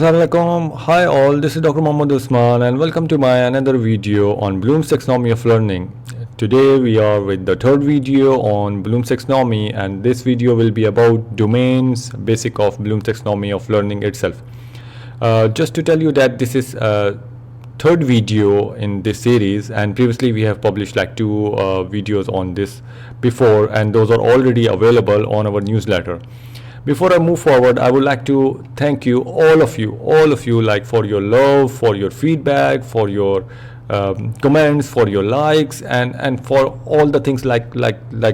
Assalamualaikum. Hi all, this is Dr. Mohammad Usman and welcome to my another video on Bloom's taxonomy of learning. Today we are with the third video on Bloom's taxonomy, and this video will be about domains, basic of Bloom's taxonomy of learning itself. Just to tell you that this is third video in this series, and previously we have published like two videos on this before, and those are already available on our newsletter. Before I move forward, I would like to thank you, all of you, like for your love, for your feedback, for your comments, for your likes, and for all the things like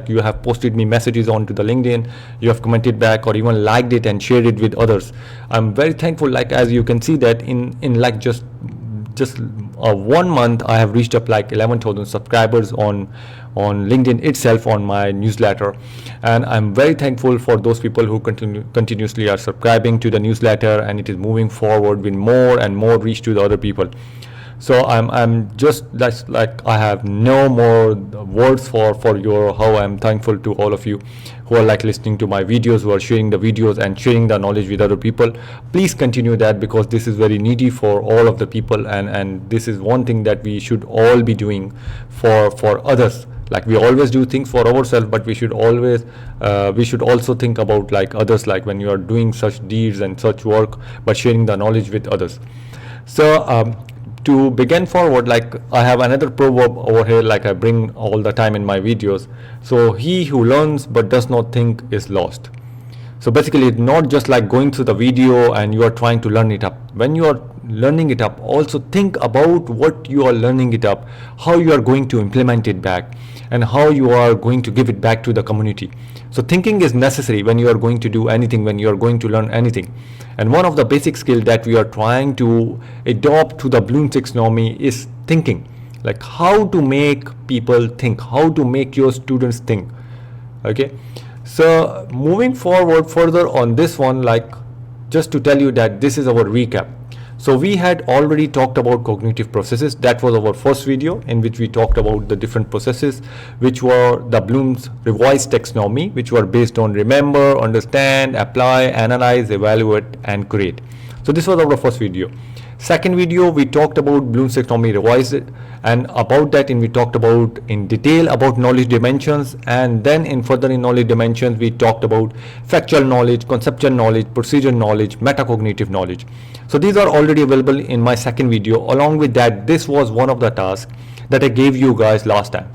you have posted me messages onto the LinkedIn, you have commented back, or even liked it and shared it with others. I'm very thankful. Like as you can see that in like just 1 month, I have reached up like 11,000 subscribers on LinkedIn itself, on my newsletter, and I'm very thankful for those people who continuously are subscribing to the newsletter, and it is moving forward with more and more reach to the other people. So I'm just like I have no more words for your how I'm thankful to all of you who are like listening to my videos, who are sharing the videos and sharing the knowledge with other people. Please continue that, because this is very needy for all of the people, and this is one thing that we should all be doing for others. Like we always do things for ourselves, but we should also think about like others, like when you are doing such deeds and such work, but sharing the knowledge with others. So to begin forward, like I have another proverb over here, like I bring all the time in my videos. So he who learns but does not think is lost. So basically it's not just like going through the video and you are trying to learn it up. When you are learning it up, also think about what you are learning it up, how you are going to implement it back, and how you are going to give it back to the community. So thinking is necessary when you are going to do anything, when you are going to learn anything. And one of the basic skills that we are trying to adopt to the Bloom taxonomy is thinking. Like how to make people think, how to make your students think. Okay. So moving forward further on this one, like just to tell you that this is our recap. So we had already talked about cognitive processes. That was our first video, in which we talked about the different processes, which were the Bloom's revised taxonomy, which were based on remember, understand, apply, analyze, evaluate, and create. So this was our first video. Second video, we talked about Bloom's taxonomy revised, and about that we talked about in detail about knowledge dimensions, and then in knowledge dimensions we talked about factual knowledge, conceptual knowledge, procedural knowledge, metacognitive knowledge. So these are already available in my second video. Along with that, this was one of the tasks that I gave you guys last time.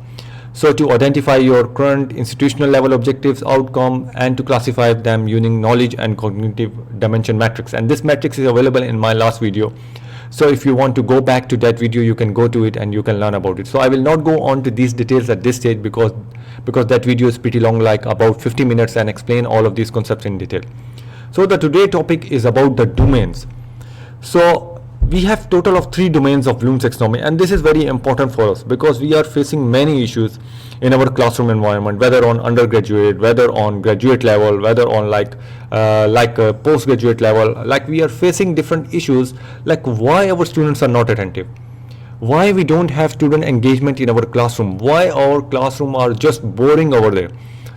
So to identify your current institutional level objectives, outcome, and to classify them using knowledge and cognitive dimension matrix. And this matrix is available in my last video. So if you want to go back to that video, you can go to it and you can learn about it. So I will not go on to these details at this stage, because that video is pretty long, like about 50 minutes, and explain all of these concepts in detail. So the today topic is about the domains. So we have total of 3 domains of Bloom's taxonomy, and this is very important for us because we are facing many issues in our classroom environment, whether on undergraduate, whether on graduate level, whether on like postgraduate level. Like we are facing different issues, like why our students are not attentive, why we don't have student engagement in our classroom, why our classroom are just boring over there.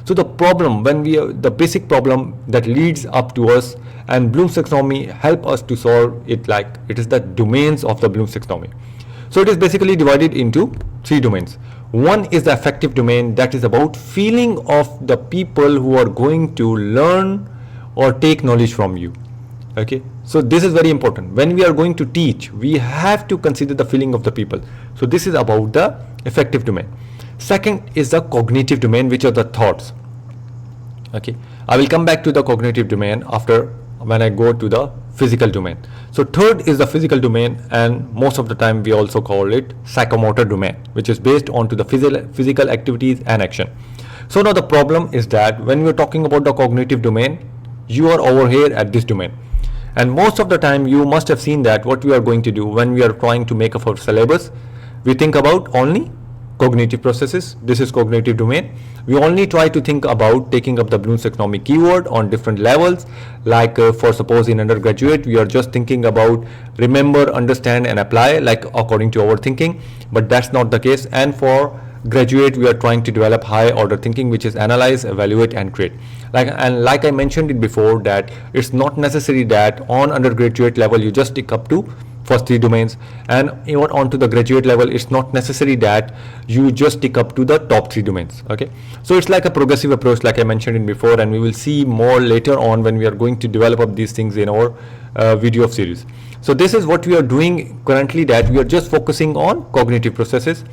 So the problem, the basic problem that leads up to us, and Bloom's taxonomy help us to solve it, like it is the domains of the Bloom's taxonomy. So it is basically divided into 3 domains. One is the affective domain, that is about feeling of the people who are going to learn or take knowledge from you. Okay, so this is very important. When we are going to teach, we have to consider the feeling of the people. So this is about the affective domain. Second is the cognitive domain, which are the thoughts. Okay, I will come back to the cognitive domain after, when I go to the physical domain. So third is the physical domain, and most of the time we also call it psychomotor domain, which is based on to the physical activities and action. So now the problem is that when we're talking about the cognitive domain, you are over here at this domain, and most of the time you must have seen that what we are going to do when we are trying to make up our syllabus, we think about only cognitive processes. This is cognitive domain. We only try to think about taking up the Bloom's taxonomy keyword on different levels, like for suppose in undergraduate we are just thinking about remember, understand, and apply, like according to our thinking, but that's not the case. And for graduate we are trying to develop high order thinking, which is analyze, evaluate, and create. Like I mentioned it before, that it's not necessary that on undergraduate level you just stick up to first three domains, and even on to the graduate level it's not necessary that you just stick up to the top three domains. Okay, so it's like a progressive approach, like I mentioned it before, and we will see more later on when we are going to develop up these things in our video series. So this is what we are doing currently, that we are just focusing on cognitive processes,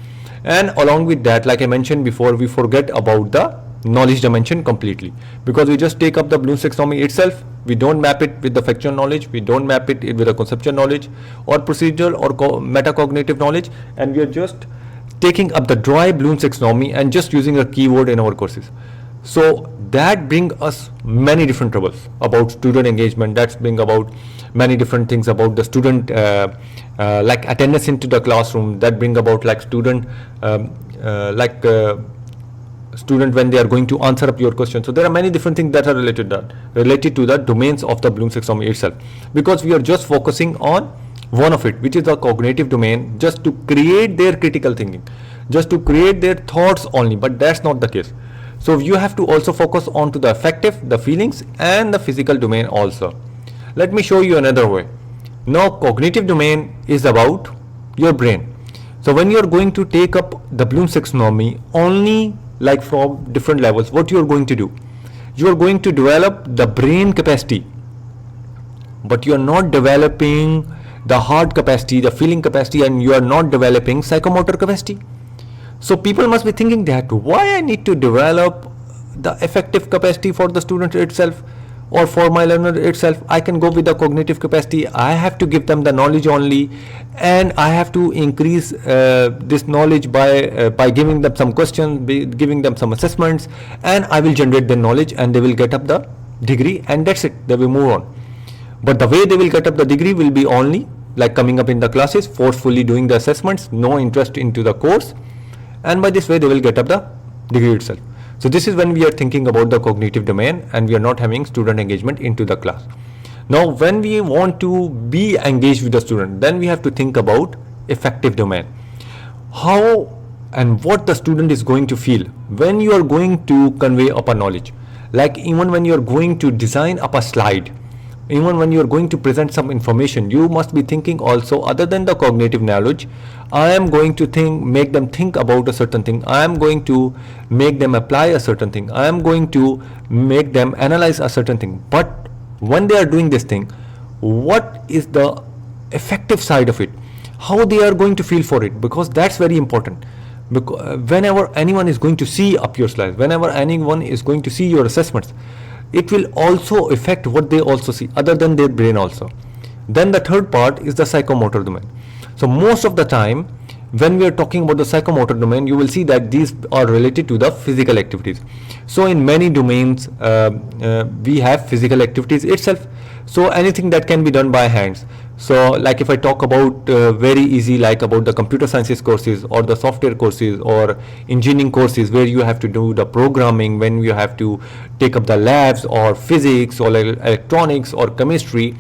and along with that, like I mentioned before, we forget about the knowledge dimension completely, because we just take up the Bloom's taxonomy itself. We don't map it with the factual knowledge, we don't map it with the conceptual knowledge or procedural or metacognitive knowledge, and we are just taking up the dry Bloom's taxonomy and just using a keyword in our courses. So that bring us many different troubles about student engagement. That's bring about many different things about the student like attendance into the classroom. That bring about like student student when they are going to answer up your question. So there are many different things that are related to the domains of the Bloom's taxonomy itself, because we are just focusing on one of it, which is the cognitive domain, just to create their critical thinking, just to create their thoughts only. But that's not the case. So you have to also focus on to the affective, the feelings, and the physical domain also. Let me show you another way. Now cognitive domain is about your brain. So when you are going to take up the Bloom's taxonomy only like from different levels, what you are going to do, you are going to develop the brain capacity, but you are not developing the heart capacity, the feeling capacity, and you are not developing psychomotor capacity. So people must be thinking that why I need to develop the affective capacity for the student itself or for my learner itself. I can go with the cognitive capacity. I have to give them the knowledge only, and I have to increase this knowledge by giving them some questions, giving them some assessments, and I will generate the knowledge and they will get up the degree, and that's it, they will move on. But the way they will get up the degree will be only like coming up in the classes, forcefully doing the assessments, no interest into the course, and by this way they will get up the degree itself. So this is when we are thinking about the cognitive domain and we are not having student engagement into the class. Now when we want to be engaged with the student, then we have to think about affective domain. How and what the student is going to feel when you are going to convey up a knowledge. Like even when you are going to design up a slide, even when you are going to present some information, you must be thinking also, other than the cognitive knowledge, I am going to make them think about a certain thing. I am going to make them apply a certain thing. I am going to make them analyze a certain thing. But when they are doing this thing, what is the effective side of it? How they are going to feel for it? Because that's very important. Because whenever anyone is going to see up your slides, whenever anyone is going to see your assessments, it will also affect what they also see, other than their brain also. Then the third part is the psychomotor domain. So most of the time when we are talking about the psychomotor domain, you will see that these are related to the physical activities. So in many domains we have physical activities itself, so anything that can be done by hands. So like if I talk about very easy, like about the computer sciences courses or the software courses or engineering courses, where you have to do the programming, when you have to take up the labs or physics or electronics or chemistry,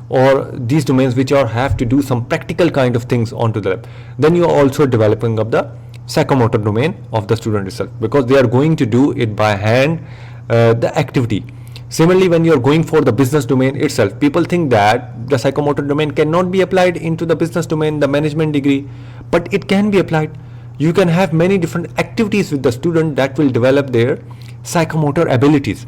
or these domains which are have to do some practical kind of things onto the lab, then you are also developing up the psychomotor domain of the student itself, because they are going to do it by hand, the activity. Similarly, when you are going for the business domain itself, people think that the psychomotor domain cannot be applied into the business domain, the management degree, but it can be applied. You can have many different activities with the student that will develop their psychomotor abilities.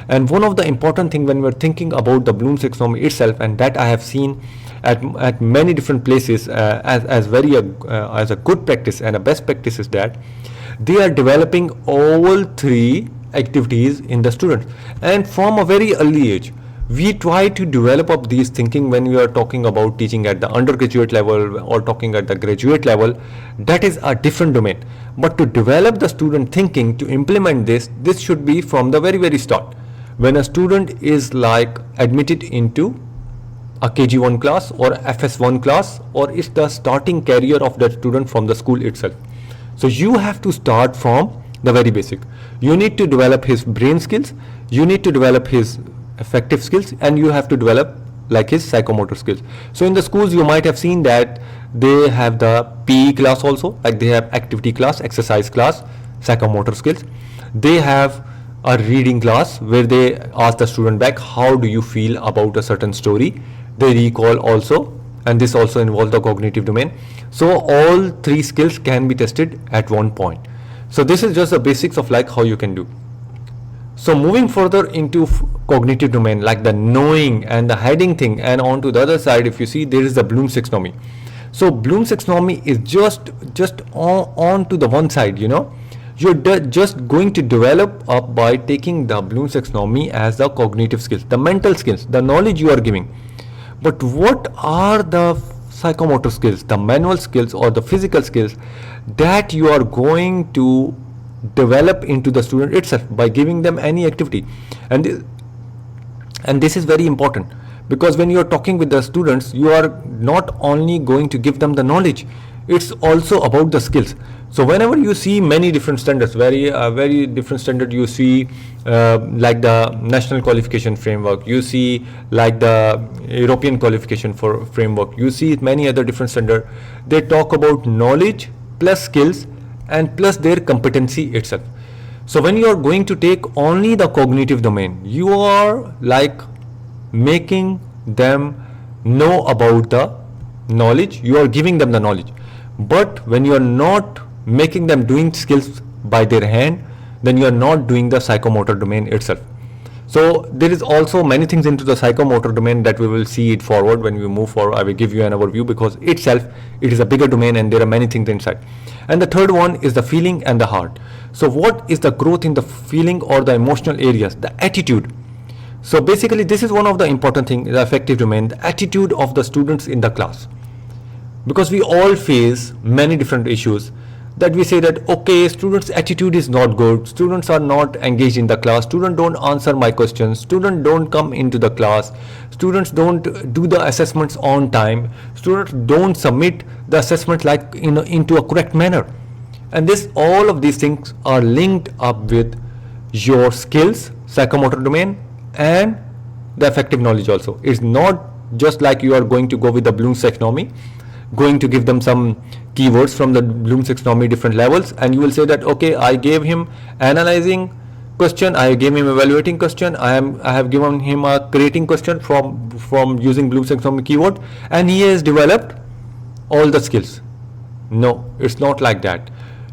And one of the important thing when we're thinking about the Bloom's taxonomy itself, and that I have seen at many different places as a good practice and a best practice, is that they are developing all three activities in the students. And from a very early age, we try to develop up these thinking when we are talking about teaching at the undergraduate level or talking at the graduate level. That is a different domain. But to develop the student thinking, to implement this should be from the very start. When a student is like admitted into a KG1 class or FS1 class, or is the starting career of that student from the school itself. So you have to start from the very basic. You need to develop his brain skills, you need to develop his affective skills, and you have to develop like his psychomotor skills. So in the schools you might have seen that they have the PE class also, like they have activity class, exercise class, psychomotor skills. They have a reading class where they ask the student back, how do you feel about a certain story? They recall also, and this also involves the cognitive domain. So all three skills can be tested at one point. So this is just the basics of like how you can do. So moving further into cognitive domain, like the knowing and the hiding thing, and on to the other side, if you see, there is the Bloom's taxonomy. So Bloom's taxonomy is just on to the one side, you know. You're just going to develop up by taking the Bloom's taxonomy as the cognitive skills, the mental skills, the knowledge you are giving. But what are the psychomotor skills, the manual skills or the physical skills that you are going to develop into the student itself by giving them any activity? And this is very important, because when you are talking with the students, you are not only going to give them the knowledge, it's also about the skills. So whenever you see many different standards, very different standard, you see like the national qualification framework, you see like the European qualification for framework, you see many other different standard. They talk about knowledge plus skills and plus their competency itself. So when you are going to take only the cognitive domain, you are like making them know about the knowledge, you are giving them the knowledge. But when you are not making them doing skills by their hand, then you are not doing the psychomotor domain itself. So there is also many things into the psychomotor domain that we will see it forward when we move forward. I will give you an overview, because itself it is a bigger domain and there are many things inside. And the third one is the feeling and the heart. So what is the growth in the feeling or the emotional areas, the attitude? So basically this is one of the important things, the affective domain, the attitude of the students in the class. Because we all face many different issues that we say that, okay, students' attitude is not good, students are not engaged in the class, students don't answer my questions, students don't come into the class, students don't do the assessments on time, students don't submit the assessment like into a correct manner. And all of these things are linked up with your skills, psychomotor domain, and the affective knowledge also. It's not just like you are going to go with the Bloom's taxonomy, going to give them some keywords from the Bloom's taxonomy different levels, and you will say that, okay, I gave him analyzing question, I gave him evaluating question, I have given him a creating question from using Bloom's taxonomy keyword, and he has developed all the skills. No, it's not like that.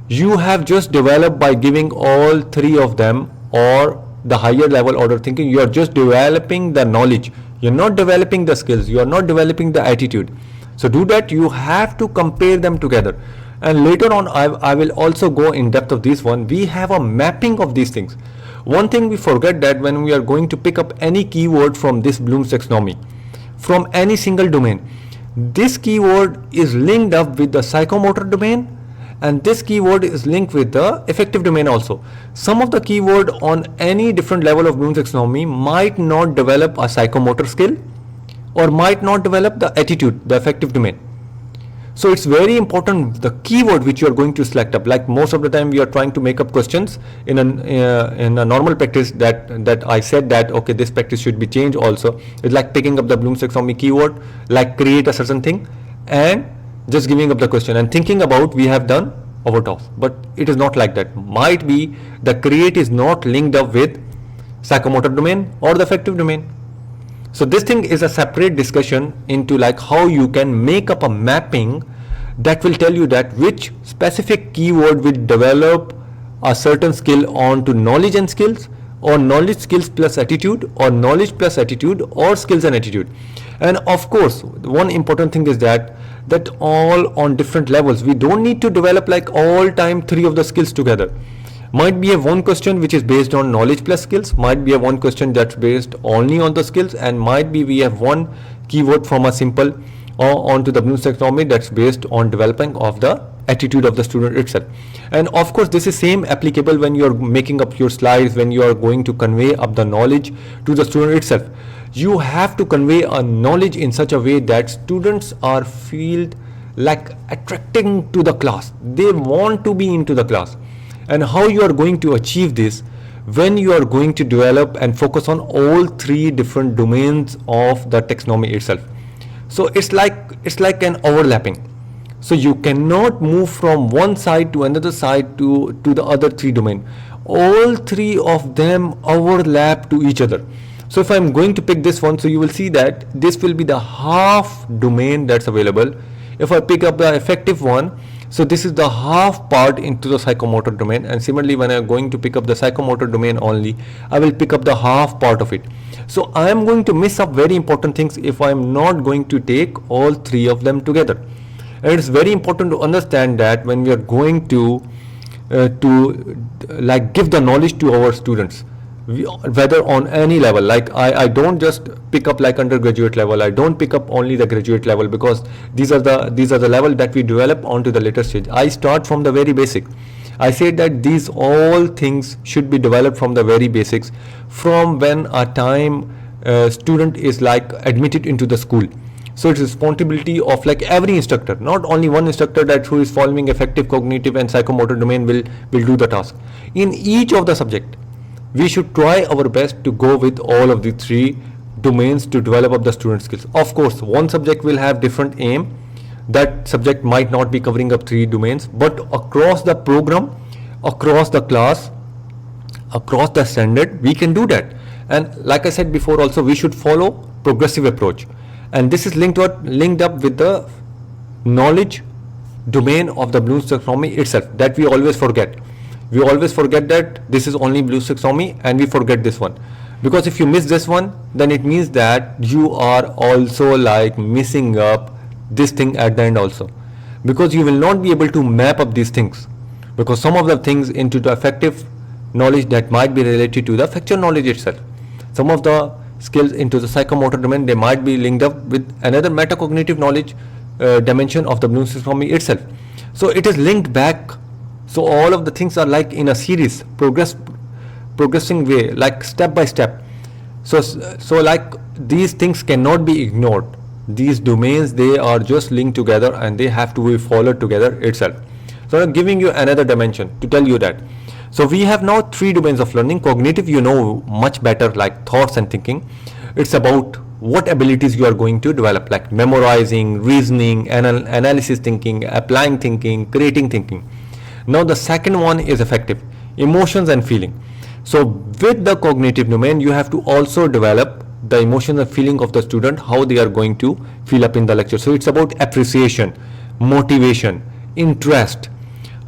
You have just developed by giving all three of them, or the higher level order thinking. You are just developing the knowledge, you're not developing the skills, you are not developing the attitude. So do that, you have to compare them together, and later on I will also go in depth of this one. We have a mapping of these things. One thing we forget, that when we are going to pick up any keyword from this Bloom's taxonomy, from any single domain, this keyword is linked up with the psychomotor domain, and this keyword is linked with the affective domain also. Some of the keyword on any different level of Bloom's taxonomy might not develop a psychomotor skill, or might not develop the attitude, the affective domain. So it's very important the keyword which you are going to select up. Like most of the time we are trying to make up questions in a normal practice, that I said that, okay, this practice should be changed also. It's like picking up the Bloom's taxonomy keyword, like create a certain thing and just giving up the question and thinking about we have done our task. But it is not like that. Might be the create is not linked up with psychomotor domain or the affective domain. So this thing is a separate discussion into like how you can make up a mapping that will tell you that which specific keyword will develop a certain skill onto knowledge and skills, or knowledge skills plus attitude, or knowledge plus attitude, or skills and attitude. And of course one important thing is that all on different levels. We don't need to develop like all time three of the skills together. Might be a one question which is based on knowledge plus skills, might be a one question that's based only on the skills, and might be we have one keyword from a simple or onto the Bloom's taxonomy that's based on developing of the attitude of the student itself. And of course this is same applicable when you are making up your slides, when you are going to convey up the knowledge to the student itself. You have to convey a knowledge in such a way that students are feel like attracting to the class, they want to be into the class. And how you are going to achieve this, when you are going to develop and focus on all three different domains of the taxonomy itself. So it's like an overlapping. So you cannot move from one side to another side to the other three domain. all three of them overlap to each other. So if I'm going to pick this one, so you will see that this will be the half domain that's available. If I pick up the affective one, so this is the half part into the psychomotor domain, and similarly when I'm going to pick up the psychomotor domain only, I will pick up the half part of it. So I am going to miss up very important things if I am not going to take all three of them together. And it's very important to understand that when we are going to like give the knowledge to our students, whether on any level, like I don't just pick up like undergraduate level, I don't pick up only the graduate level, because these are the level that we develop onto the later stage. I start from the very basic. I said that these all things should be developed from the very basics, from when a time student is like admitted into the school. So it's responsibility of like every instructor, not only one instructor that who is following affective, cognitive and psychomotor domain will do the task. In each of the subject, we should try our best to go with all of the three domains to develop up the student skills. Of course, one subject will have different aim. That subject might not be covering up three domains, but across the program, across the class, across the standard, we can do that. And like I said before also, we should follow progressive approach. And this is linked up with the knowledge domain of the Bloom's taxonomy itself, that we always forget. We always forget that this is only Bloom's taxonomy, and we forget this one. Because if you miss this one, then it means that you are also like missing up this thing at the end also. Because you will not be able to map up these things. Because some of the things into the affective knowledge that might be related to the factual knowledge itself. Some of the skills into the psychomotor domain, they might be linked up with another metacognitive knowledge dimension of the Bloom's taxonomy itself. So it is linked back. So all of the things are like in a series, progressing way, like step by step. So like these things cannot be ignored. These domains, they are just linked together and they have to be followed together itself. So I'm giving you another dimension to tell you that. So we have now three domains of learning. Cognitive, you know much better, like thoughts and thinking. It's about what abilities you are going to develop, like memorizing, reasoning, analysis thinking, applying thinking, creating thinking. Now the second one is affective, emotions and feeling. So with the cognitive domain, you have to also develop the emotions and feeling of the student, how they are going to feel up in the lecture. So it's about appreciation, motivation, interest,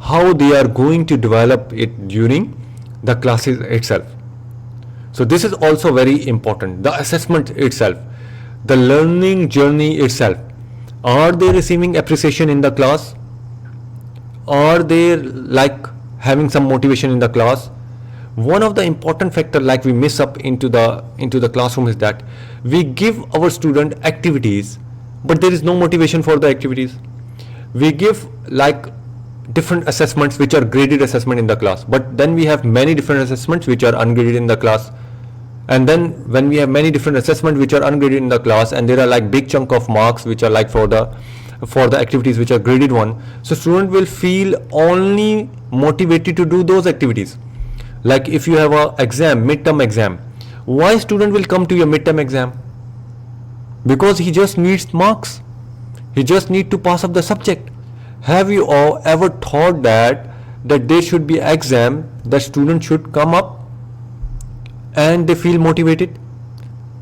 how they are going to develop it during the classes itself. So this is also very important. The assessment itself, the learning journey itself. Are they receiving appreciation in the class? Are they like having some motivation in the class? One of the important factor like we miss up into the classroom is that we give our student activities, but there is no motivation for the activities. We give like different assessments which are graded assessment in the class, but then we have many different assessments which are ungraded in the class. And then when we have many different assessments which are ungraded in the class, and there are like big chunk of marks which are like for the activities which are graded one, so student will feel only motivated to do those activities. Like if you have a exam, midterm exam, why student will come to your midterm exam? Because he just needs marks. He just need to pass up the subject. Have you all ever thought that there should be exam, the student should come up and they feel motivated?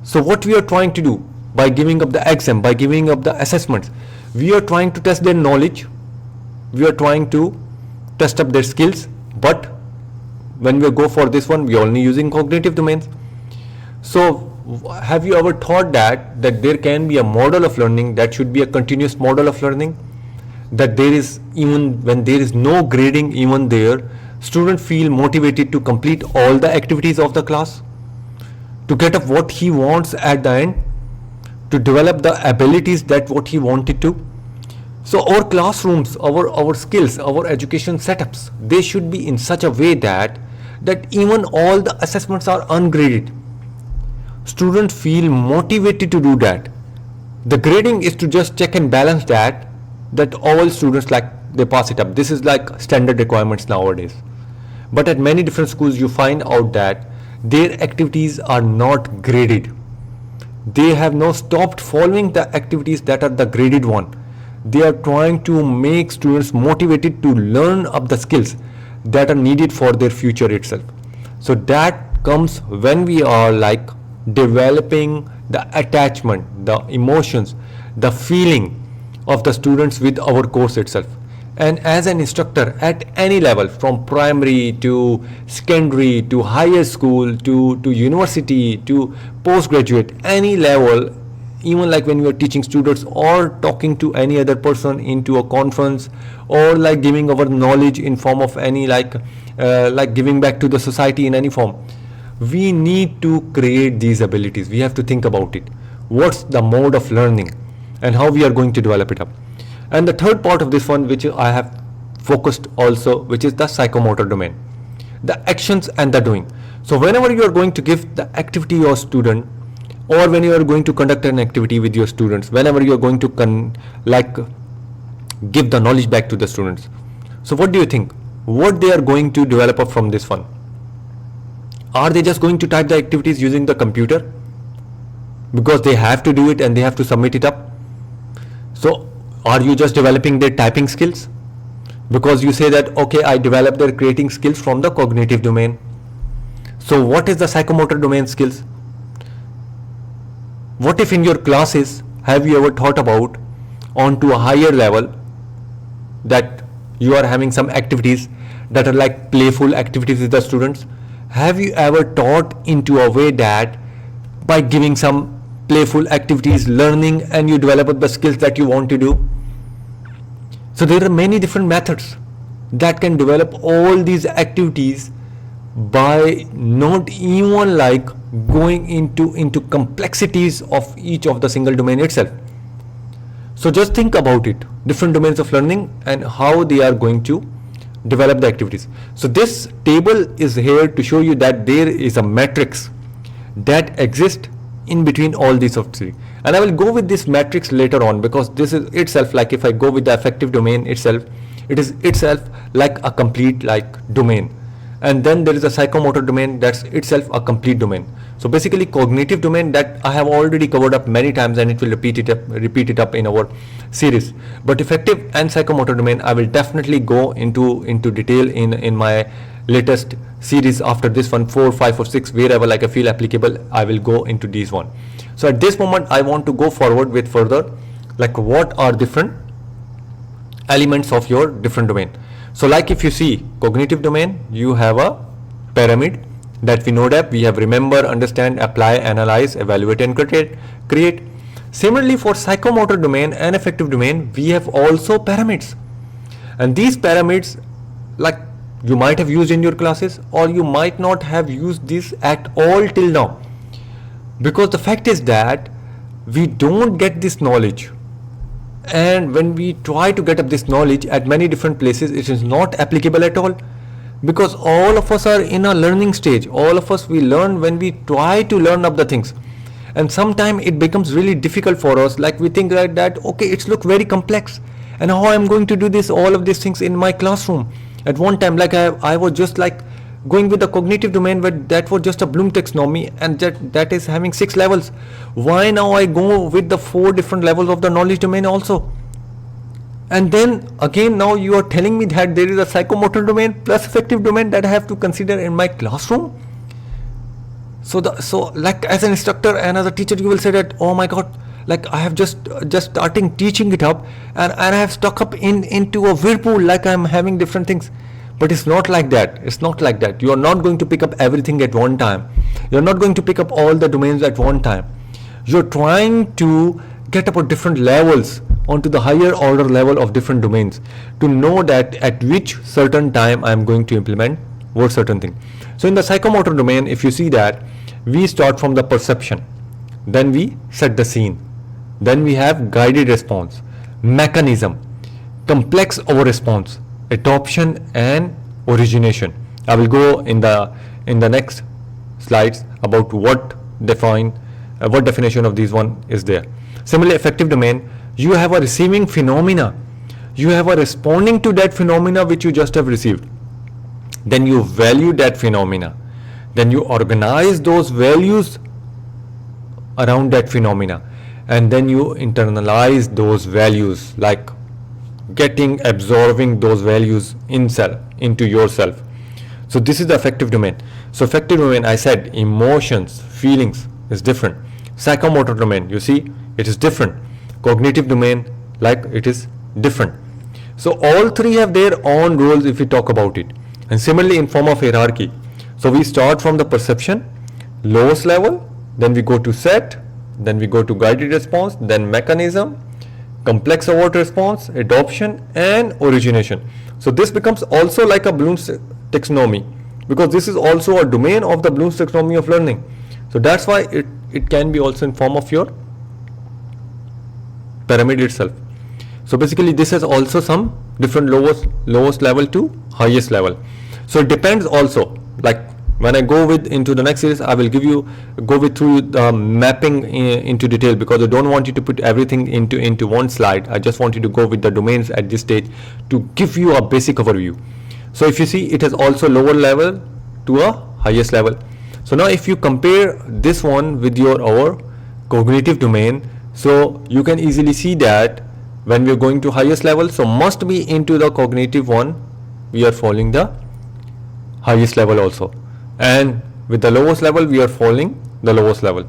So what we are trying to do by giving up the exam, by giving up the assessments, we are trying to test their knowledge, we are trying to test up their skills, but when we go for this one, we are only using cognitive domains. So have you ever thought that there can be a model of learning that should be a continuous model of learning? That there is, even when there is no grading even there, student feel motivated to complete all the activities of the class, to get up what he wants at the end, to develop the abilities that what he wanted to. So our classrooms, our skills, our education setups, they should be in such a way that even all the assessments are ungraded. Students feel motivated to do that. The grading is to just check and balance that all students like they pass it up. This is like standard requirements nowadays. But at many different schools you find out that their activities are not graded. They have now stopped following the activities that are the graded one. They are trying to make students motivated to learn up the skills. that are needed for their future itself. So that comes when we are like developing the attachment, the emotions, the feeling of the students with our course itself. And as an instructor at any level, from primary to secondary to higher school to university to postgraduate, any level, even like when you are teaching students or talking to any other person into a conference, or like giving our knowledge in form of any like giving back to the society in any form, we need to create these abilities. We have to think about it, what's the mode of learning and how we are going to develop it up. And the third part of this one, which I have focused also, which is the psychomotor domain, the actions and the doing. So whenever you are going to give the activity to your student, or when you are going to conduct an activity with your students, whenever you are going to give the knowledge back to the students, so what do you think, what they are going to develop up from this one? Are they just going to type the activities using the computer because they have to do it and they have to submit it up? So are you just developing their typing skills? Because you say that, okay, I developed their creating skills from the cognitive domain. So what is the psychomotor domain skills? What if in your classes, have you ever thought about onto a higher level that you are having some activities that are like playful activities with the students? Have you ever taught into a way that by giving some playful activities, learning, and you develop the skills that you want to do? So there are many different methods that can develop all these activities by not even like going into complexities of each of the single domain itself. So just think about it, different domains of learning and how they are going to develop the activities. So this table is here to show you that there is a matrix that exists in between all these of three, and I will go with this matrix later on, because this is itself, like if I go with the affective domain itself, it is itself like a complete like domain. And then there is a psychomotor domain, that's itself a complete domain. So basically cognitive domain, that I have already covered up many times and it will repeat it up in our series. But affective and psychomotor domain, I will definitely go into detail in my latest series after this one, 4, 5 or 6, wherever like I feel applicable, I will go into these one. So at this moment I want to go forward with further like what are different elements of your different domain. So like if you see cognitive domain, you have a pyramid that we know that we have remember, understand, apply, analyze, evaluate and create. Similarly for psychomotor domain and affective domain, we have also pyramids, and these pyramids like you might have used in your classes or you might not have used this at all till now, because the fact is that we don't get this knowledge, and when we try to get up this knowledge at many different places, it is not applicable at all, because all of us are in a learning stage. All of us, we learn when we try to learn up the things, and sometimes it becomes really difficult for us, like we think that okay, it's look very complex and how I'm going to do this, all of these things in my classroom. At one time, like I was just like going with the cognitive domain, but that was just a Bloom taxonomy, and that is having 6 levels. Why now I go with the 4 different levels of the knowledge domain also? And then again now you are telling me that there is a psychomotor domain plus affective domain that I have to consider in my classroom. So like as an instructor and as a teacher, you will say that, oh my god, like I have just starting teaching it up, and I have stuck up into a whirlpool, like I'm having different things. But it's not like that. It's not like that. You are not going to pick up everything at one time. You're not going to pick up all the domains at one time. You're trying to get up at different levels onto the higher order level of different domains to know that at which certain time I'm going to implement what certain thing. So in the psychomotor domain, if you see that, we start from the perception, then we set the scene, then we have guided response, mechanism, complex over response, adoption and origination. I will go in the next slides about what definition of these one is there. Similarly, affective domain, you have a receiving phenomena, you have a responding to that phenomena which you just have received, then you value that phenomena, then you organize those values around that phenomena, and then you internalize those values, like getting, absorbing those values into yourself. So this is the affective domain. So affective domain, I said, emotions, feelings is different. Psychomotor domain, you see, it is different. Cognitive domain, like, it is different. So all three have their own roles if we talk about it. And similarly in form of hierarchy. So we start from the perception, lowest level, then we go to set, then we go to guided response, then mechanism, complex overt response, adoption, and origination. So this becomes also like a Bloom's taxonomy, because this is also a domain of the Bloom's taxonomy of learning. So that's why it can be also in form of your pyramid itself. So basically this has also some different lowest level to highest level. So it depends also, like when I go into the next series, I will go through the mapping into detail, because I don't want you to put everything into one slide. I just want you to go with the domains at this stage to give you a basic overview. So if you see, it has also lower level to a highest level. So now if you compare this one with our cognitive domain, so you can easily see that when we are going to highest level, so must be into the cognitive one, we are following the highest level also, and with the lowest level we are following the lowest level.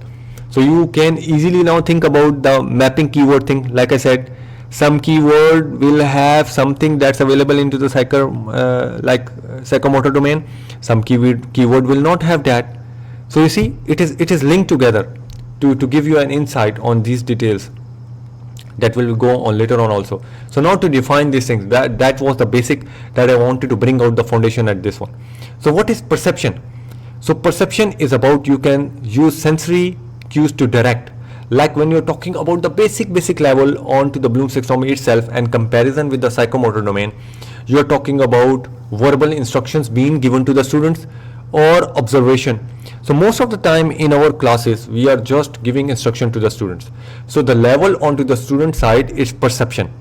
So you can easily now think about the mapping keyword thing. Like I said, some keyword will have something that's available into the psychomotor domain, some keyword will not have that. So you see, it is linked together to give you an insight on these details that will go on later on also. So now to define these things, that was the basic that I wanted to bring out the foundation at this one. So what is perception? So perception is about, you can use sensory cues to direct, like when you're talking about the basic level onto the Bloom's taxonomy itself and comparison with the psychomotor domain. You're talking about verbal instructions being given to the students or observation. So most of the time in our classes we are just giving instruction to the students. So the level onto the student side is perception,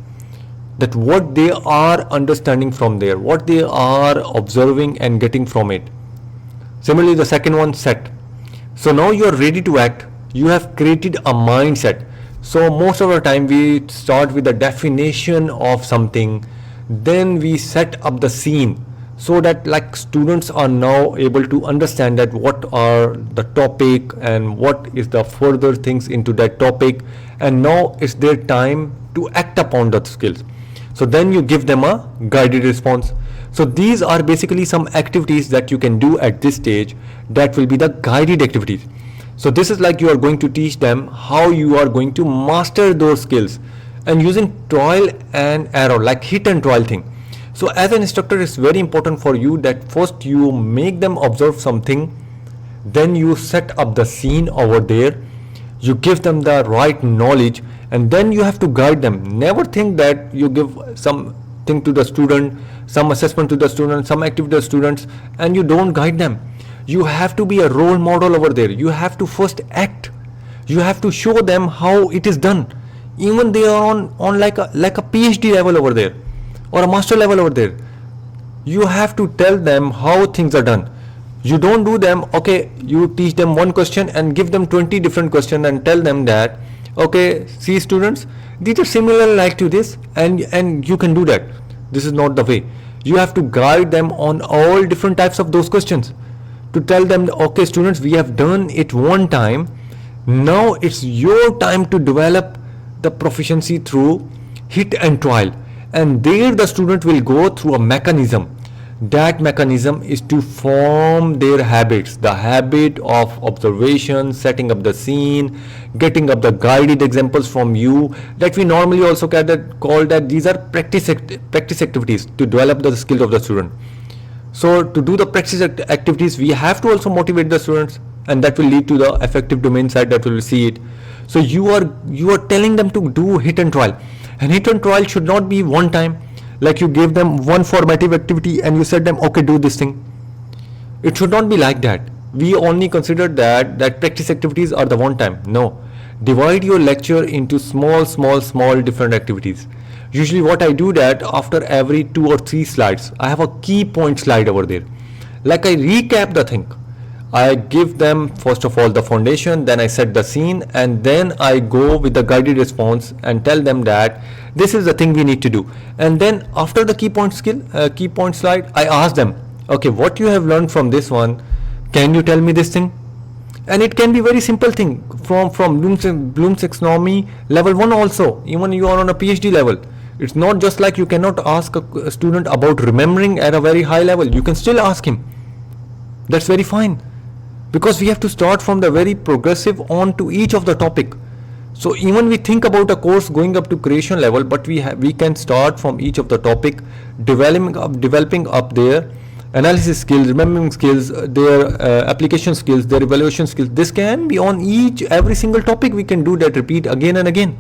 that what they are understanding from there, what they are observing and getting from it. Similarly the second one, set. So now you are ready to act, you have created a mindset. So most of the time we start with the definition of something, then we set up the scene, so that like students are now able to understand that what are the topic and what is the further things into that topic, and now it's their time to act upon the skills. So then you give them a guided response. So these are basically some activities that you can do at this stage, that will be the guided activities. So this is like you are going to teach them how you are going to master those skills, and using trial and error, like hit and trial thing. So as an instructor, it's very important for you that first you make them observe something, then you set up the scene over there, you give them the right knowledge, and then you have to guide them. Never think that you give something to the student, some assessment to the student, some activity to the students, and you don't guide them. You have to be a role model over there. You have to first act. You have to show them how it is done. Even they are on like a PhD level over there, or a master level over there. You have to tell them how things are done. You don't do them, okay, you teach them one question and give them 20 different questions and tell them that, okay, see students, these are similar like to this, and you can do that. This is not the way. You have to guide them on all different types of those questions, to tell them, okay students, we have done it one time, now it's your time to develop the proficiency through hit and trial. And there the student will go through a mechanism. That mechanism is to form their habits, the habit of observation, setting up the scene, getting up the guided examples from you, that we normally also call that these are practice activities to develop the skills of the student. So to do the practice activities, we have to also motivate the students, and that will lead to the affective domain side that we will see it. So you are telling them to do hit and trial. And hit and trial should not be one time, like you gave them one formative activity and you said them, okay, do this thing. It should not be like that. We only consider that practice activities are the one time. No, divide your lecture into small different activities. Usually what I do that after every 2 or 3 slides, I have a key point slide over there. Like I recap the thing. I give them first of all the foundation, then I set the scene, and then I go with the guided response and tell them that This is the thing we need to do. And then after the key point slide, I ask them, okay, what you have learned from this one, can you tell me this thing? And it can be very simple thing from Bloom's taxonomy level 1 also, even you are on a PhD level. It's not just like you cannot ask a student about remembering at a very high level. You can still ask him. That's very fine, because we have to start from the very progressive on to each of the topic. So even we think about a course going up to creation level, but we can start from each of the topic, developing up their analysis skills, remembering skills, their application skills, their evaluation skills. This can be on every single topic. We can do that, repeat again and again.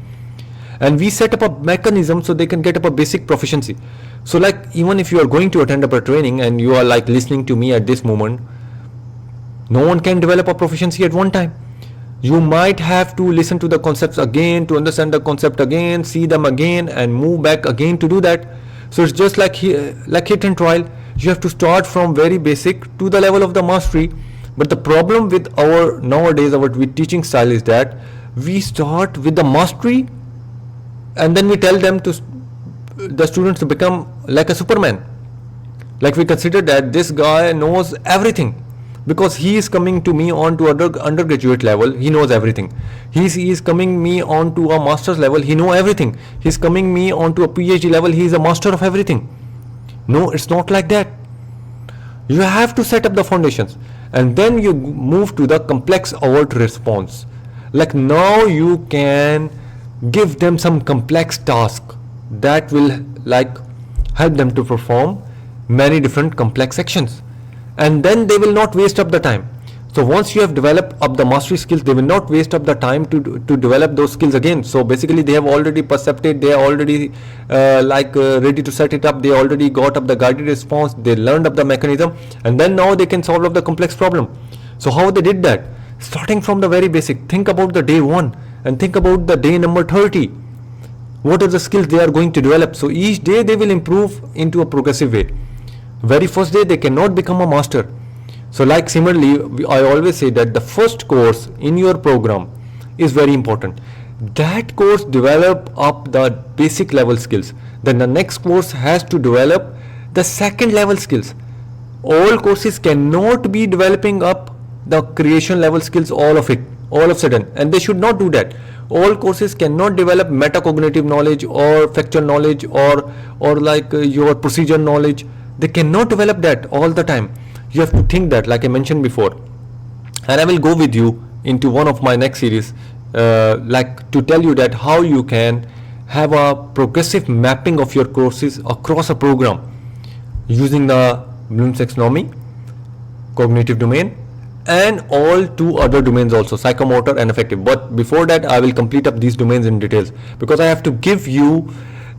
And we set up a mechanism so they can get up a basic proficiency. So like, even if you are going to attend up a training and you are like listening to me at this moment, no one can develop a proficiency at one time. You might have to listen to the concepts again, to understand the concept again, see them again, and move back again to do that. So it's just like hit and trial. You have to start from very basic to the level of the mastery. But the problem with our teaching style is that we start with the mastery, and then we tell them the students to become like a Superman. Like we consider that this guy knows everything, because he is coming to me on to undergraduate level, he knows everything. He is coming me on to a master's level, he know everything. He's coming me on to a PhD level, he is a master of everything. No, it's not like that. You have to set up the foundations, and then you move to the complex alert response. Like now you can give them some complex task that will like help them to perform many different complex actions, and then they will not waste up the time. So once you have developed up the mastery skills, they will not waste up the time to develop those skills again. So basically they have already percepted, they are already ready to set it up, they already got up the guided response, they learned up the mechanism, and then now they can solve up the complex problem. So how they did that? Starting from the very basic. Think about the day 1 and think about the day number 30. What are the skills they are going to develop? So each day they will improve into a progressive way. Very first day they cannot become a master. So like similarly, I always say that the first course in your program is very important. That course develop up the basic level skills. Then the next course has to develop the second level skills. All courses cannot be developing up the creation level skills all of a sudden, and they should not do that. All courses cannot develop metacognitive knowledge or factual knowledge or like your procedure knowledge. They cannot develop that all the time. You have to think that, like I mentioned before, and I will go with you into one of my next series like to tell you that how you can have a progressive mapping of your courses across a program using the Bloom's taxonomy, cognitive domain, and all 2 other domains also, psychomotor and affective. But before that, I will complete up these domains in details, because I have to give you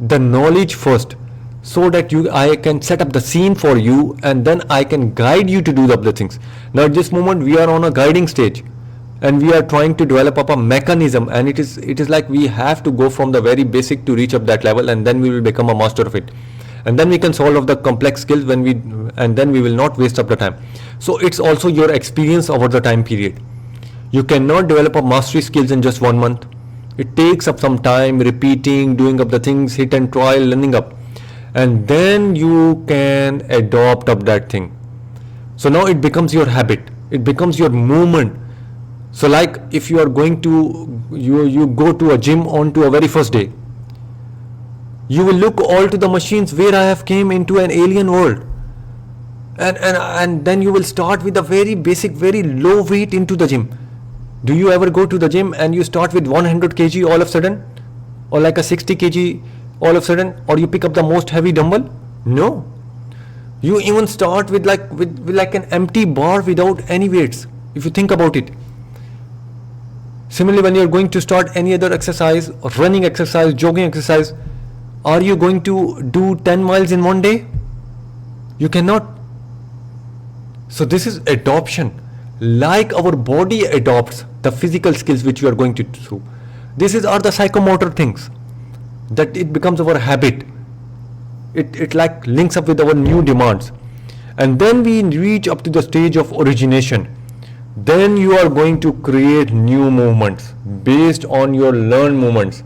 the knowledge first, so that I can set up the scene for you, and then I can guide you to do the other things. Now at this moment we are on a guiding stage, and we are trying to develop up a mechanism, and it is like we have to go from the very basic to reach up that level, and then we will become a master of it, and then we can solve of the complex skills and then we will not waste up the time. So it's also your experience over the time period. You cannot develop a mastery skills in just 1 month. It takes up some time, repeating, doing up the things, hit and trial, learning up, and then you can adopt up that thing. So now it becomes your habit, it becomes your movement. So like if you are going to you go to a gym on to a very first day, you will look all to the machines where I have came into an alien world, and then you will start with a very basic, very low weight into the gym. Do you ever go to the gym and you start with 100 kg all of a sudden, or like a 60 kg all of a sudden, or you pick up the most heavy dumbbell? No, you even start with like an empty bar without any weights, if you think about it. Similarly, when you are going to start any other exercise, or running exercise, jogging exercise, are you going to do 10 miles in one day? You cannot. So this is adoption, like our body adopts the physical skills which we are going to do. Are the psychomotor things, that it becomes our habit. It like links up with our new demands, and then we reach up to the stage of origination. Then you are going to create new movements based on your learned movements.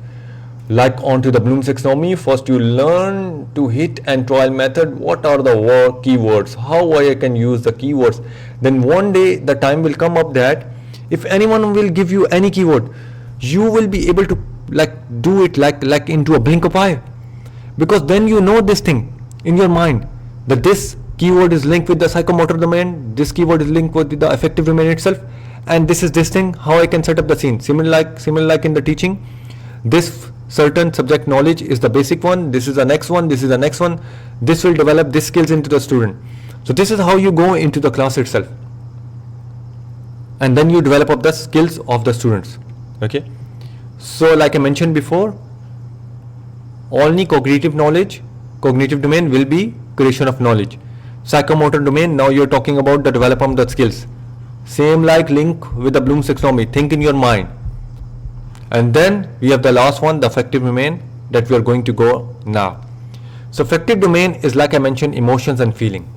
Like onto the Bloom's taxonomy, first you learn to hit and trial method. What are the keywords? How I can use the keywords? Then one day the time will come up that if anyone will give you any keyword, you will be able to like do it like into a blink of eye, because then you know this thing in your mind that this keyword is linked with the psychomotor domain, this keyword is linked with the affective domain itself, and this is this thing how I can set up the scene. Similar like in the teaching, this certain subject knowledge is the basic one, this is the next one, this is the next one, this will develop these skills into the student. So this is how you go into the class itself, and then you develop up the skills of the students. Okay, so like I mentioned before, only cognitive domain will be creation of knowledge. Psychomotor domain, now you're talking about the development of the skills. Same like link with the Bloom's taxonomy, think in your mind. And then we have the last one, the affective domain, that we are going to go now. So affective domain is, like I mentioned, emotions and feeling.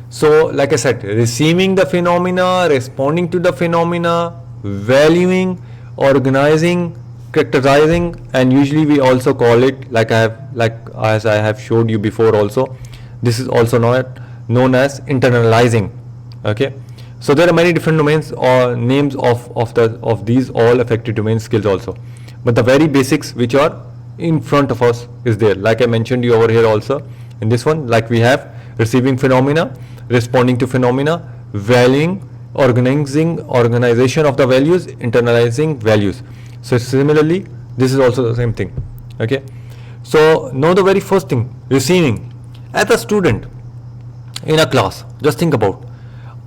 So like I said, receiving the phenomena, responding to the phenomena, valuing, organizing, characterizing, and usually we also call it, as I have showed you before also, this is also known as internalizing. Okay, so there are many different domains or names of these all affective domain skills also, but the very basics which are in front of us is there. Like I mentioned you over here also in this one, like we have receiving phenomena, responding to phenomena, valuing, organization of the values, internalizing values. So similarly this is also the same thing. Okay, so now the very first thing, receiving. As a student in a class, just think about,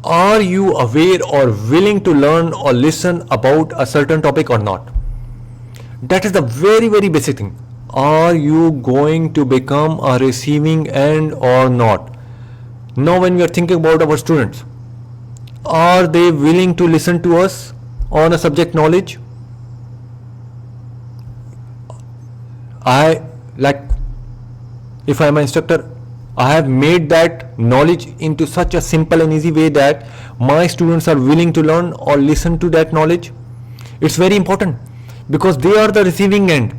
are you aware or willing to learn or listen about a certain topic or not? That is the very basic thing. Are you going to become a receiving end or not? Now when we are thinking about our students, are they willing to listen to us on a subject knowledge? If I am an instructor, I have made that knowledge into such a simple and easy way that my students are willing to learn or listen to that knowledge. It's very important, because they are the receiving end,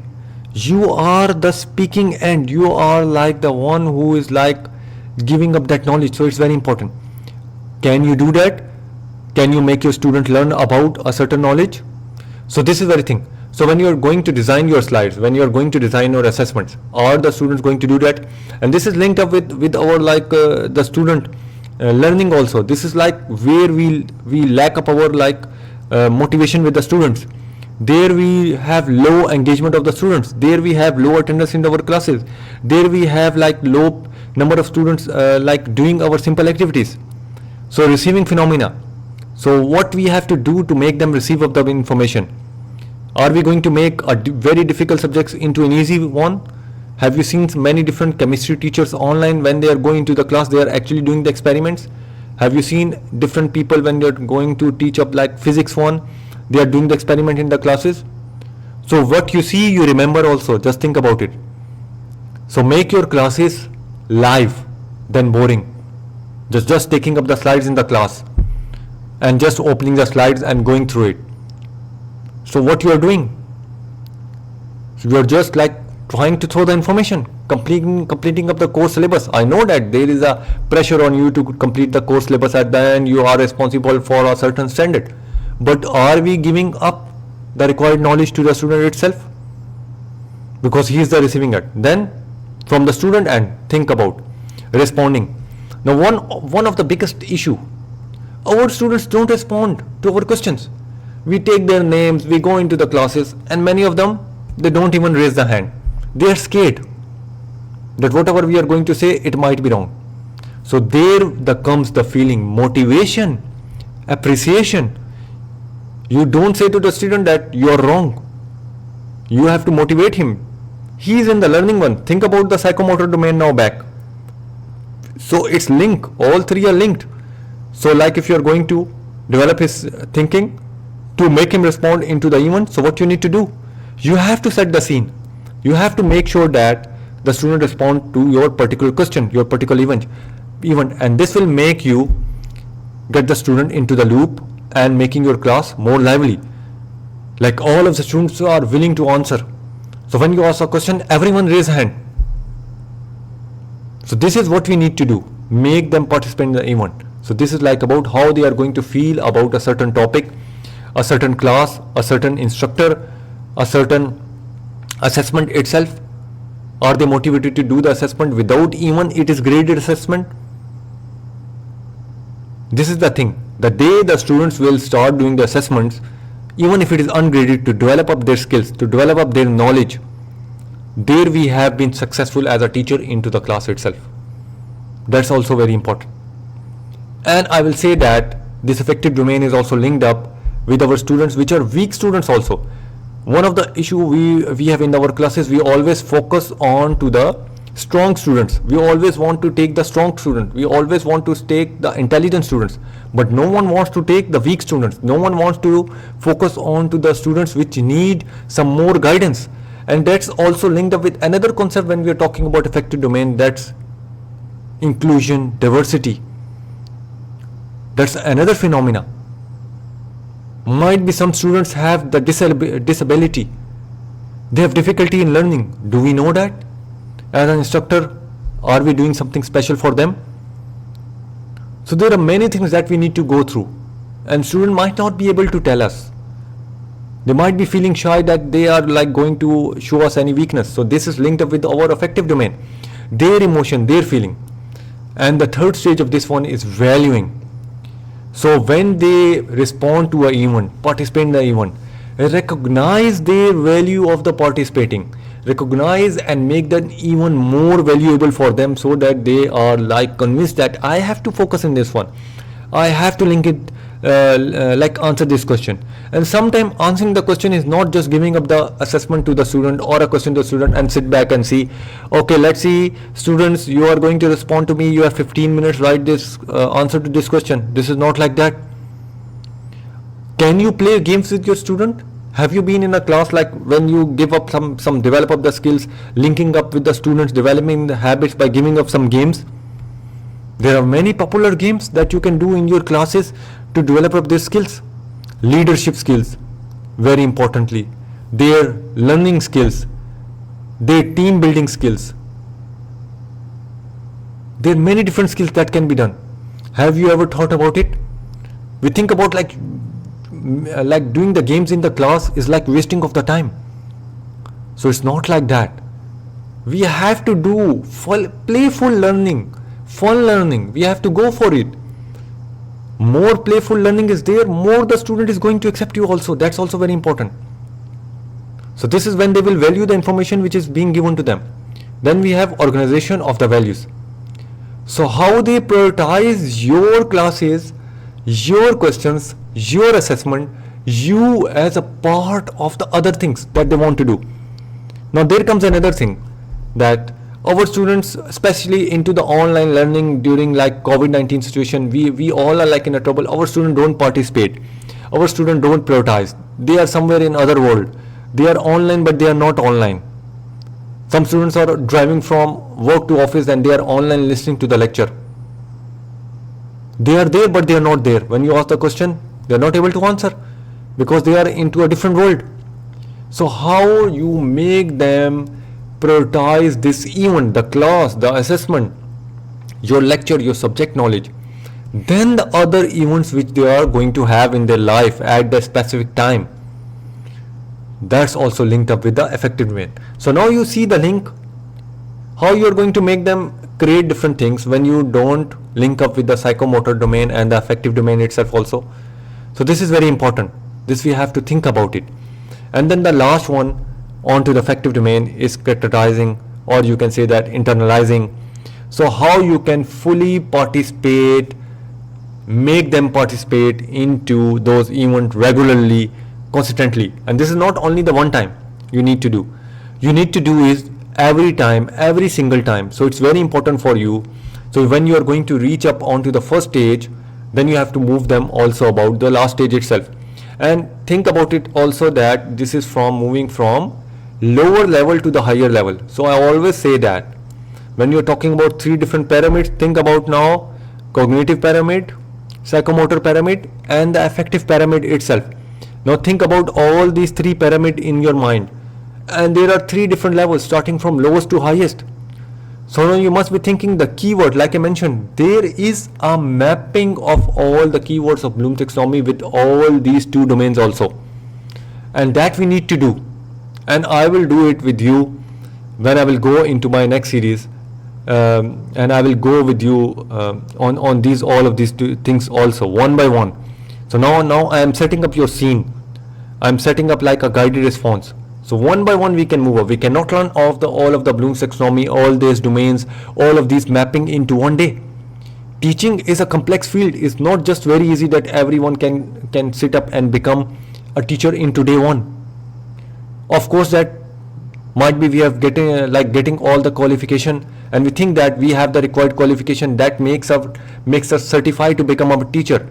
you are the speaking end, you are like the one who is like giving up that knowledge. So it's very important. Can you do that? Can you make your student learn about a certain knowledge? So this is very thing. So when you are going to design your slides, when you are going to design your assessments, are the students going to do that? And this is linked up with our the student learning also. This is like where we lack up our motivation with the students. There we have low engagement of the students. There we have low attendance in our classes. There we have low number of students doing our simple activities. So receiving phenomena. So what we have to do to make them receive of the information? Are we going to make a very difficult subjects into an easy one? Have you seen many different chemistry teachers online? When they are going to the class, they are actually doing the experiments. Have you seen different people when they are going to teach up like physics one, they are doing the experiment in the classes? So what you see, you remember also. Just think about it. So make your classes live than boring. Just taking up the slides in the class and just opening the slides and going through it. So what you are doing, you are just like trying to throw the information, completing up the course syllabus. I know that there is a pressure on you to complete the course syllabus. At the end you are responsible for a certain standard, but are we giving up the required knowledge to the student itself? Because he is the receiving end. Then from the student end, think about responding. Now one of the biggest issue, our students don't respond to our questions. We take their names, we go into the classes, and many of them, they don't even raise the hand. They are scared that whatever we are going to say, it might be wrong. So there comes the feeling, motivation, appreciation. You don't say to the student that you are wrong. You have to motivate him. He is in the learning one. Think about the psychomotor domain now back. So it's linked, all three are linked. So like if you are going to develop his thinking, to make him respond into the event, so what you need to do? You have to set the scene. You have to make sure that the student respond to your particular question, your particular event, and this will make you get the student into the loop and making your class more lively. Like all of the students are willing to answer. So when you ask a question, everyone raise hand. So this is what we need to do, make them participate in the event. So this is like about how they are going to feel about a certain topic, a certain class, a certain instructor, a certain assessment itself. Are they motivated to do the assessment without even it is graded assessment? This is the thing. The day the students will start doing the assessments, even if it is ungraded, to develop up their skills, to develop up their knowledge, there we have been successful as a teacher into the class itself. That's also very important. And I will say that this affective domain is also linked up with our students which are weak students also. One of the issue we have in our classes, we always focus on to the strong students. We always want to take the strong student. We always want to take the intelligent students. But no one wants to take the weak students. No one wants to focus on to the students which need some more guidance. And that's also linked up with another concept when we are talking about affective domain, that's inclusion, diversity. That's another phenomena. Might be some students have the disability. They have difficulty in learning. Do we know that? As an instructor, are we doing something special for them? So there are many things that we need to go through, and student might not be able to tell us. They might be feeling shy that they are like going to show us any weakness. So this is linked up with our affective domain, their emotion, their feeling. And the third stage of this one is valuing. So when they respond to an event, participate in the event, recognize their value of the participating, recognize and make that even more valuable for them, so that they are like convinced that I have to focus in this one. I have to link it, like answer this question. And sometimes answering the question is not just giving up the assessment to the student or a question to the student and sit back and see, okay, let's see, students, you are going to respond to me, you have 15 minutes, write this answer to this question. This is not like that. Can you play games with your student? Have you been in a class like when you give up some develop up the skills, linking up with the students, developing the habits by giving up some games? There are many popular games that you can do in your classes to develop up their skills. Leadership skills, very importantly, their learning skills, their team building skills. There are many different skills that can be done. Have you ever thought about it? We think about like doing the games in the class is like wasting of the time. So it's not like that. We have to do playful learning, fun learning. We have to go for it. More playful learning is there, more the student is going to accept you also. That's also very important. So this is when they will value the information which is being given to them. Then we have organization of the values. So how they prioritize your classes, your questions, your assessment, you as a part of the other things that they want to do. Now there comes another thing, that our students, especially into the online learning during like COVID-19 situation, we all are like in a trouble. Our students don't participate. Our students don't prioritize. They are somewhere in other world. They are online, but they are not online. Some students are driving from work to office and they are online listening to the lecture. They are there, but they are not there. When you ask the question, they are not able to answer because they are into a different world. So how you make them prioritize this event, the class, the assessment, your lecture, your subject knowledge, then the other events which they are going to have in their life at the specific time, that's also linked up with the affective domain. So now you see the link, how you are going to make them create different things when you don't link up with the psychomotor domain and the affective domain itself also. So this is very important. This we have to think about it. And then the last one onto the affective domain is characterizing, or you can say that internalizing. So how you can fully participate, make them participate into those events regularly, consistently. And this is not only the one time you need to do. You need to do is every time, every single time. So it's very important for you. So when you are going to reach up onto the first stage, then you have to move them also about the last stage itself. And think about it also that this is from moving from lower level to the higher level. So I always say that when you're talking about three different pyramids, think about now cognitive pyramid, psychomotor pyramid, and the affective pyramid itself. Now think about all these three pyramids in your mind and there are three different levels starting from lowest to highest. So now you must be thinking the keyword, like I mentioned, there is a mapping of all the keywords of Bloom's taxonomy with all these two domains also, and that we need to do, and I will do it with you when I will go into my next series, and I will go with you on these all of these two things also one by one. So now I am setting up your scene. I am setting up like a guided response. So one by one we can move up. We cannot learn off all of the Bloom's taxonomy, all these domains, all of these mapping into one day. Teaching is a complex field. It's not just very easy that everyone can sit up and become a teacher into day one. Of course, that might be we have getting all the qualification, and we think that we have the required qualification that makes us certified to become a teacher.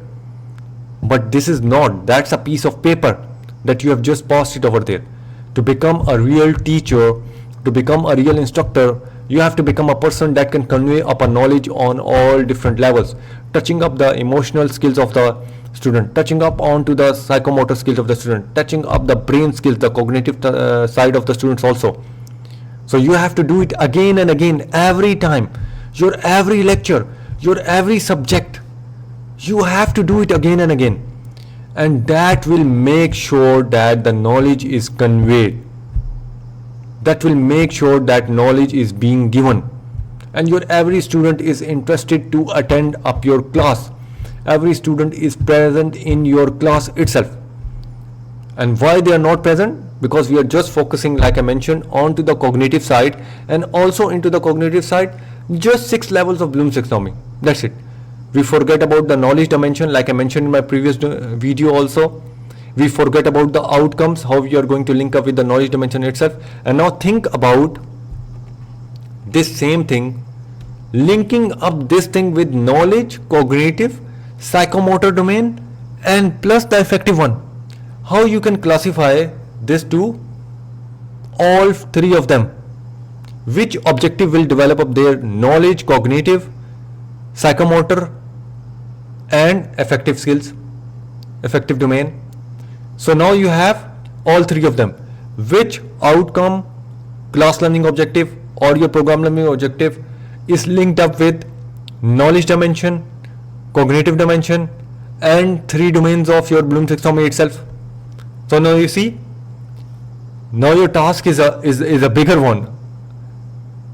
But this is not. That's a piece of paper that you have just passed it over there. To become a real teacher, to become a real instructor, you have to become a person that can convey up a knowledge on all different levels, touching up the emotional skills of the student, touching up onto the psychomotor skills of the student, touching up the brain skills, the cognitive side of the students also. So you have to do it again and again, every time, your every lecture, your every subject, you have to do it again and again, and that will make sure that the knowledge is conveyed, that will make sure that knowledge is being given, and your every student is interested to attend up your class. Every student is present in your class itself. And why they are not present? Because we are just focusing, like I mentioned, onto the cognitive side, and also into the cognitive side just 6 levels of Bloom's taxonomy. That's it. We forget about the knowledge dimension, like I mentioned in my previous video also. We forget about the outcomes, how we are going to link up with the knowledge dimension itself. And now think about this same thing, linking up this thing with knowledge, cognitive, psychomotor domain, and plus the affective one. How you can classify this to all 3 of them. Which objective will develop up their knowledge, cognitive, psychomotor, and affective skills, affective domain. So now you have all 3 of them. Which outcome, class learning objective or your program learning objective is linked up with knowledge dimension, cognitive dimension, and 3 domains of your Bloom's taxonomy itself. So now you see, now your task is a bigger one,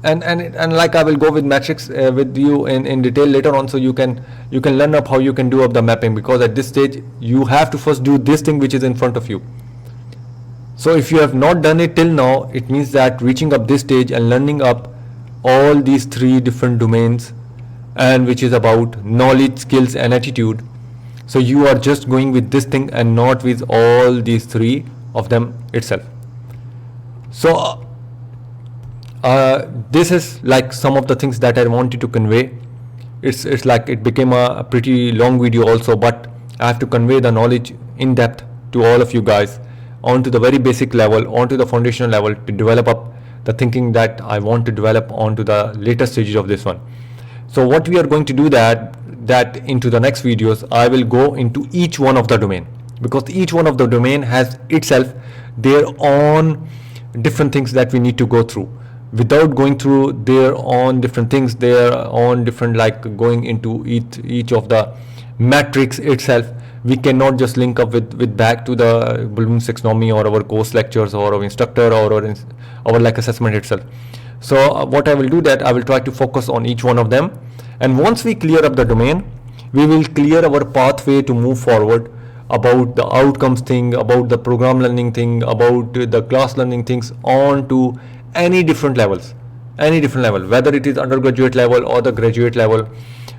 and like I will go with matrix with you in detail later on, so you can learn up how you can do up the mapping, because at this stage you have to first do this thing which is in front of you. So if you have not done it till now, it means that reaching up this stage and learning up all these 3 different domains, and which is about knowledge, skills, and attitude. So you are just going with this thing and not with all these 3 of them itself. So this is like some of the things that I wanted to convey. It's like it became a pretty long video also, but I have to convey the knowledge in depth to all of you guys onto the very basic level, onto the foundational level, to develop up the thinking that I want to develop onto the later stages of this one. So what we are going to do that into the next videos, I will go into each one of the domain, because each one of the domain has itself their own different things that we need to go through. Without going through their own different things, their own different, like going into each of the matrix itself, we cannot just link up with back to the Bloom's taxonomy or our course lectures or our instructor or our like assessment itself. So what I will do that I will try to focus on each one of them, and once we clear up the domain, we will clear our pathway to move forward about the outcomes thing, about the program learning thing, about the class learning things, on to any different levels, whether it is undergraduate level or the graduate level,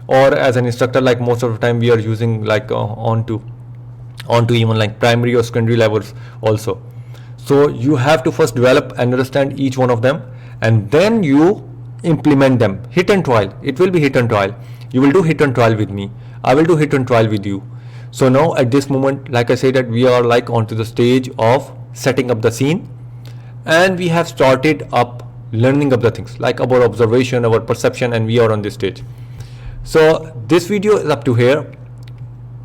or as an instructor, like most of the time we are using like onto even like primary or secondary levels also. So you have to first develop and understand each one of them, and then you implement them. Hit and trial. It will be hit and trial. You will do hit and trial with me. I will do hit and trial with you. So now at this moment, like I said, that we are like onto the stage of setting up the scene, and we have started up learning of the things like our observation, our perception, and we are on this stage. So this video is up to here.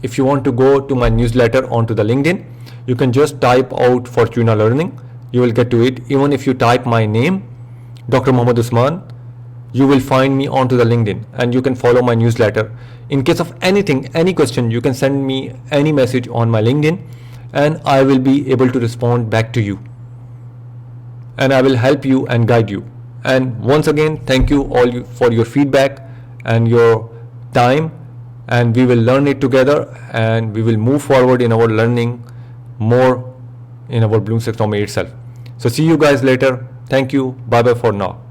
If you want to go to my newsletter onto the LinkedIn, you can just type out Fortuna Learning. you will get to it. Even if you type my name, Dr. Mohammad Usman, you will find me onto the LinkedIn, and you can follow my newsletter. In case of anything, any question, you can send me any message on my LinkedIn, and I will be able to respond back to you, and I will help you and guide you. And once again, thank you all for your feedback and your time, and we will learn it together, and we will move forward in our learning more in our Bloom's taxonomy itself. So see you guys later. Thank you. Bye bye for now.